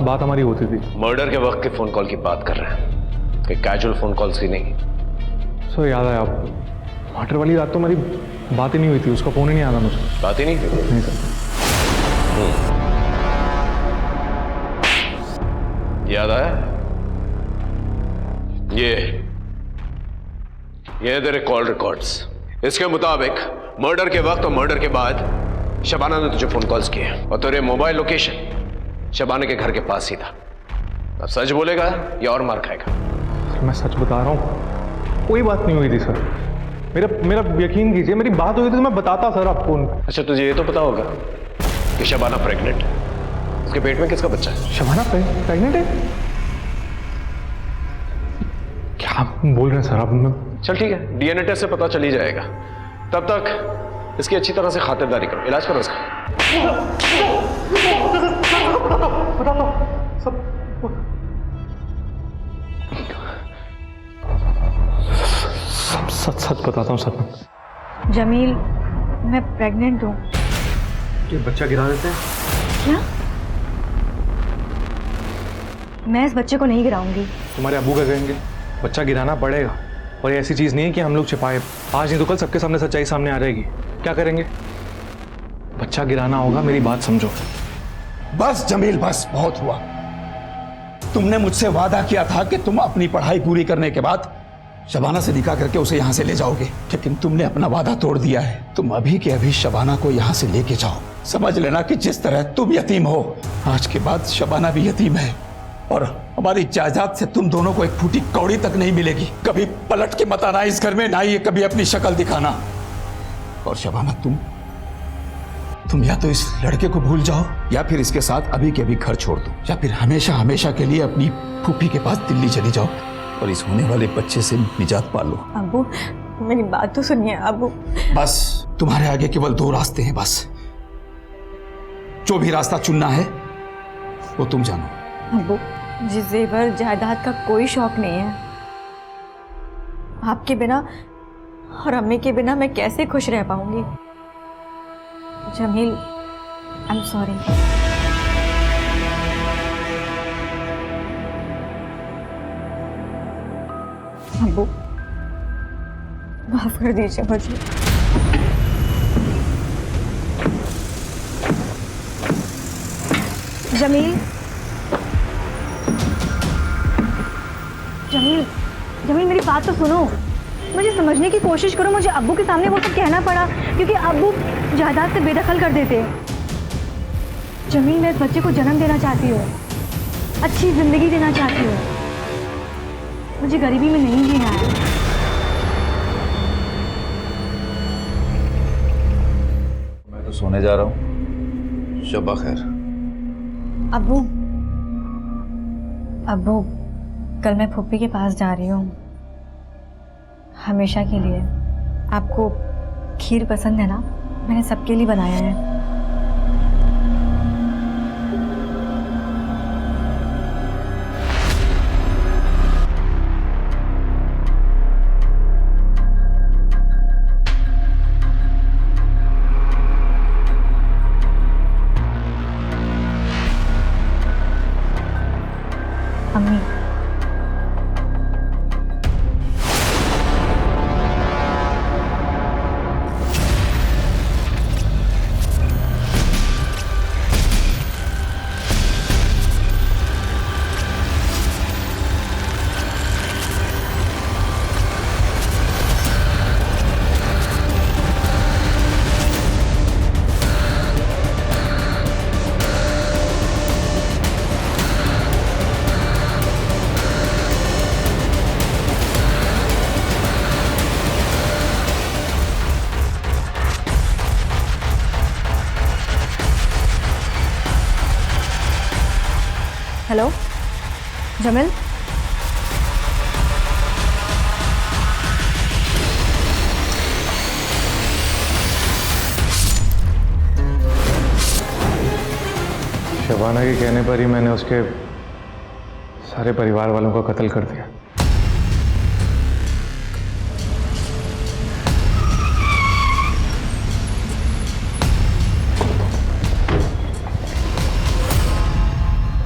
बात हमारी होती थी। मर्डर के वक्त के फोन कॉल की बात कर रहे हैं, कोई कैजुअल फोन कॉल्स ही नहीं। सो याद आया, आप मर्डर वाली रात तो हमारी बात ही नहीं हुई थी, उसका फ़ोन ही नहीं आना मुझे। बात ही नहीं हुई? नहीं सर। याद आया? ये तेरे कॉल रिकॉर्ड्स। इसके मुताबिक मर्डर के वक्त और मर्डर के बाद शबाना ने तुझे फोन कॉल्स किए और तेरे मोबाइल लोकेशन शबाना के घर के पास ही था। अब सच बोलेगा या और मार खाएगा? सर मैं सच बता रहा हूँ, कोई बात नहीं हुई थी सर। मेरा यकीन कीजिए, मेरी बात हुई थी तो मैं बताता सर आपको। अच्छा तुझे ये तो पता होगा कि शबाना प्रेग्नेंट है। उसके पेट में किसका बच्चा है? शबाना प्रेग्नेंट है? क्या बोल रहे हैं सर आप? चल ठीक है, डीएनए टेस्ट से पता चल ही जाएगा। तब तक इसकी अच्छी तरह से खातिरदारी करो, इलाज करो इसका। सच बताता हूँ सर। जमील, मैं प्रेग्नेंट हूँ। ये बच्चा गिरा देते हैं? क्या? मैं इस बच्चे को नहीं गिराऊंगी। तुम्हारे अब्बू का कहेंगे, बच्चा गिराना पड़ेगा। और ये ऐसी चीज़ नहीं है कि हम लोग छिपाए, आज नहीं तो कल सबके सामने सच्चाई सामने आ जाएगी। क्या करेंगे? बच्चा गिराना होगा, मेरी बात समझो। बस जमील, बस बहुत हुआ। तुमने मुझसे वादा किया था कि तुम अपनी पढ़ाई पूरी करने के बाद शबाना से निकाह करके उसे यहाँ से ले जाओगे, लेकिन तुमने अपना वादा तोड़ दिया है। तुम अभी के अभी शबाना को यहाँ से लेके जाओ। समझ लेना कि जिस तरह तुम यतीम हो, आज के बाद शबाना भी यतीम है और हमारी जायदाद से तुम दोनों को एक फूटी कौड़ी तक नहीं मिलेगी। कभी पलट के मत आना इस घर में, ना ही कभी अपनी शक्ल दिखाना। और शबाना, तुम या तो इस लड़के को भूल जाओ या फिर इसके साथ अभी के अभी घर छोड़ दो, या फिर हमेशा हमेशा के लिए अपनी फूफी के पास दिल्ली चली जाओ और इस होने वाले बच्चे से निजात पा लो। अब्बू, मेरी बात तो सुनिए अब्बू। बस तुम्हारे आगे केवल दो रास्ते हैं, बस जो भी रास्ता चुनना है वो तुम जानो। अब्बू, जिस जेवर जायदाद का कोई शौक नहीं है। आपके बिना और अम्मी के बिना मैं कैसे खुश रह पाऊंगी? Jamil, I am sorry. अब्बू, माफ कर दीजिए मुझे। जमील, जमील, जमील, मेरी बात तो सुनो। मुझे समझने की कोशिश करो। मुझे अब्बू के सामने वो सब कहना पड़ा क्योंकि अब्बू जायदाद से बेदखल कर देते। जमील, मैं इस बच्चे को जन्म देना चाहती हूँ, अच्छी जिंदगी देना चाहती हूँ। मुझे गरीबी में नहीं जीना है। मैं तो सोने जा रहा हूँ। शब्बा खैर। अब्बू, अब्बू, कल मैं फूफी के पास जा रही हूँ, हमेशा के लिए। आपको खीर पसंद है ना? मैंने सबके लिए बनाया है। अम्मी, हेलो जमील, शबाना के कहने पर ही मैंने उसके सारे परिवार वालों का कत्ल कर दिया।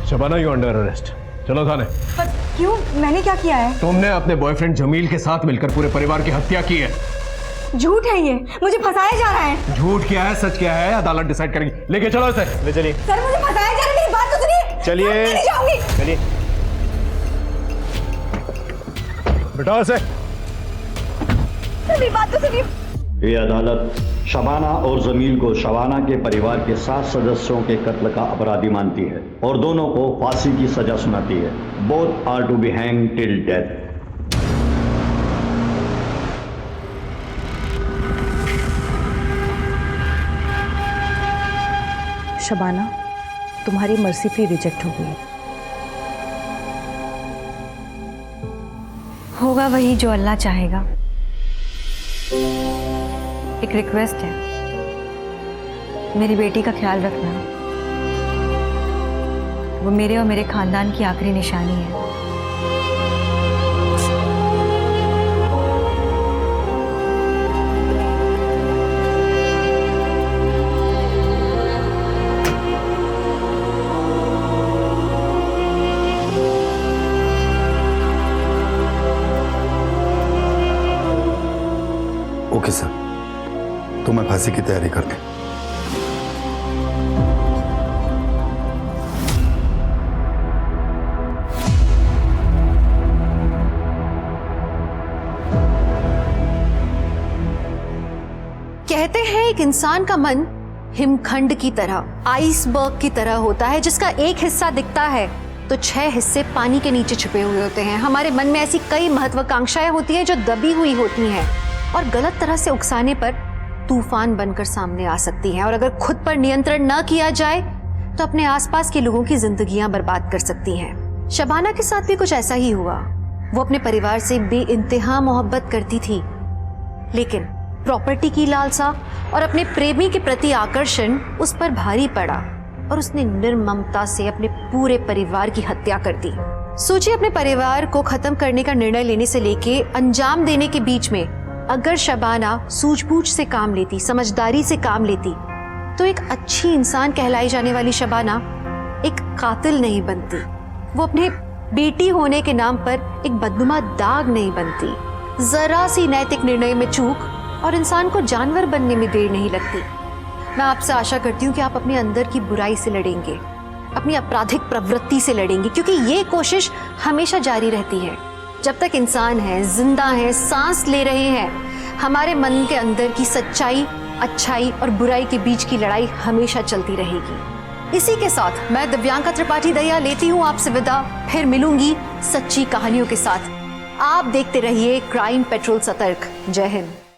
Shabana, you under arrest. चलो थाने। पर क्यों? मैंने क्या किया है? तुमने अपने बॉयफ्रेंड जमील के साथ मिलकर पूरे परिवार की हत्या की है। झूठ है ये, मुझे फंसाया जा रहा है। झूठ क्या है सच क्या है अदालत डिसाइड करेगी। लेके चलो इसे, ले चलिए। सर मुझे फंसाया जा रहा है, मेरी बात तो सुनिए। चलिए। मैं नहीं जाऊंगी। चलिए बिठाओ इसे। सर मेरी बात तो सुनिए। ये अदालत शबाना और जमील को शबाना के परिवार के 7 सदस्यों के कत्ल का अपराधी मानती है और दोनों को फांसी की सजा सुनाती है। Both are to be hang till death. Shabana, तुम्हारी मर्सी प्ली रिजेक्ट हो गई। होगा वही जो अल्लाह चाहेगा। एक रिक्वेस्ट है, मेरी बेटी का ख्याल रखना। वो मेरे और मेरे खानदान की आखिरी निशानी है। ओके सर, तो मैं फांसी की तैयारी कर दूं। कहते हैं एक इंसान का मन हिमखंड की तरह, आइसबर्ग की तरह होता है, जिसका एक हिस्सा दिखता है तो 6 हिस्से पानी के नीचे छुपे हुए होते हैं। हमारे मन में ऐसी कई महत्वाकांक्षाएं होती हैं जो दबी हुई होती हैं और गलत तरह से उकसाने पर तूफान बनकर सामने आ सकती हैं, और अगर खुद पर नियंत्रण न किया जाए तो अपने आसपास के लोगों की जिंदगियां बर्बाद कर सकती हैं। शबाना के साथ भी कुछ ऐसा ही हुआ। वो अपने परिवार से बेइंतहा मोहब्बत करती थी, लेकिन प्रॉपर्टी की लालसा और अपने प्रेमी के प्रति आकर्षण उस पर भारी पड़ा और उसने निर्ममता से अपने पूरे परिवार की हत्या कर दी। सोचिए, अपने परिवार को खत्म करने का निर्णय लेने से लेके अंजाम देने के बीच में अगर शबाना सूझबूझ से काम लेती, समझदारी से काम लेती, तो एक अच्छी इंसान कहलाई जाने वाली शबाना एक कातिल नहीं बनती। वो अपने बेटी होने के नाम पर एक बदनुमा दाग नहीं बनती। जरा सी नैतिक निर्णय में चूक और इंसान को जानवर बनने में देर नहीं लगती। मैं आपसे आशा करती हूँ कि आप अपने अंदर की बुराई से लड़ेंगे, अपनी आपराधिक प्रवृत्ति से लड़ेंगे, क्योंकि ये कोशिश हमेशा जारी रहती है। जब तक इंसान है, जिंदा है, सांस ले रहे हैं, हमारे मन के अंदर की सच्चाई, अच्छाई और बुराई के बीच की लड़ाई हमेशा चलती रहेगी। इसी के साथ मैं दिव्यांका त्रिपाठी दया लेती हूँ आपसे विदा। फिर मिलूंगी सच्ची कहानियों के साथ। आप देखते रहिए क्राइम पेट्रोल सतर्क। जय हिंद।